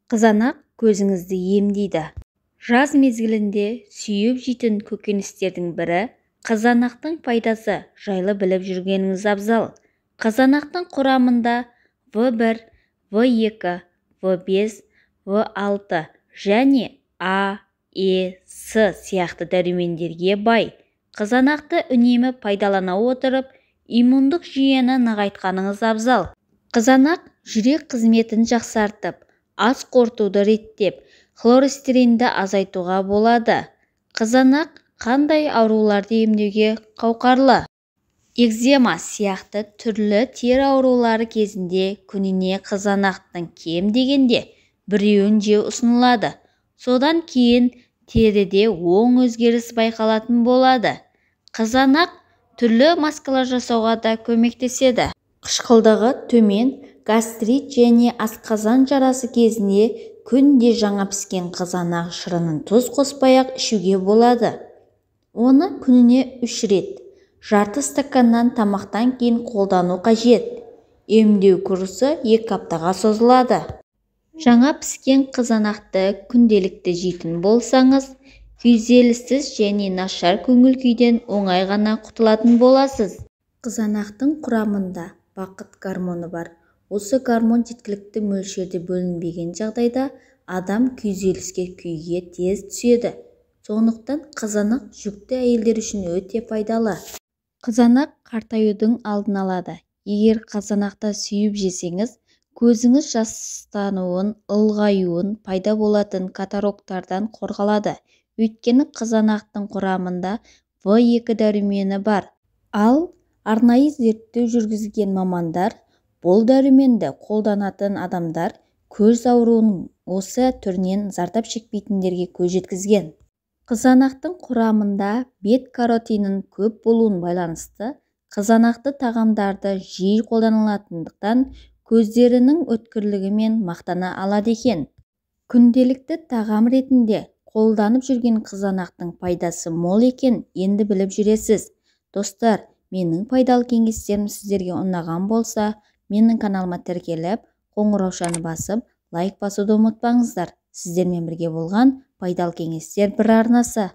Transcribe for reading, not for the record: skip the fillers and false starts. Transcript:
Қызанақ көзіңізді емдейді. Жаз мезгілінде сүйіп жейтін көкөністердің бірі қызанақтың пайдасы жайлы біліп жүргеніңіз абзал. Қызанақтың құрамында В1, В2, В5, В6 және А, Е, С сияқты дәрумендерге бай. Қызанақты үнемі пайдалана отырып, иммундық жүйені нығайтқаныңыз абзал. Қызанақ жүрек қызметін жақсартып, ас қорытуды реттеп, холестеринді азайтуға болады. Қызанақ қандай ауруларды емдеуге қауқарлы? Экзема сияқты түрлі тері аурулары кезінде күніне қызанақтың кем дегенде біреуін жеу ұсынылады. Содан кейін теріде оң өзгеріс байқалатын болады. Қызанақ түрлі маскалар жасауға да көмектеседі. Қышқылдығы төмен гастрит және асқазан жарасы кезінде күнде жаңа піскен қызанақ шырынын тұз қоспай-ақ ішуге болады. Оны күніне 3 рет, жарты стаканнан тамақтан кейін қолдану қажет. Емдеу курсы 2 аптаға созылады. Жаңа піскен қызанақты күнделікті жейтін болсаңыз, күйзеліссіз және нашар көңіл-күйден оңай ғана құтылатын боласыз. Қызанақтың құрамында бақыт гормоны бар. Осы гормон жеткілікті мөлшерде бөлінбеген жағдайда адам күйзеліске күйге тез түседі. Сондықтан қызанақ жүкті әйелдер үшін өте пайдалы. Қызанақ қартаюдың алдын алады. Егер қызанақты сүйіп жесеңіз, көзіңіз жастануын, ұлғаюын, пайда болатын катарактардан қорғалады. Өйткені қызанақтың құрамында В2 дәрумені бар. Ал арнайы зерттеу жүргізген мамандар бұл дәруменді қолданатын адамдар көз ауруының осы түрінен зардап шекпейтіндерге көз жеткізген. Қызанақтың құрамында бет-каротиннің көп болуына байланысты қызанақты тағамдарды жиі қолданылатындықтан көздерінің өткірлігімен мақтана алады екен. Күнделікті тағам ретінде қолданып жүрген қызанақтың пайдасы мол екен енді біліп жүресіз. Достар, менің пайдалы кеңестерім сіздерге ұнаған болса, менің каналыма тіркеліп, қоңыраушаны басып, лайк басуды ұмытпаңыздар. Сіздермен бірге болған пайдалы кеңестер бір арнасы.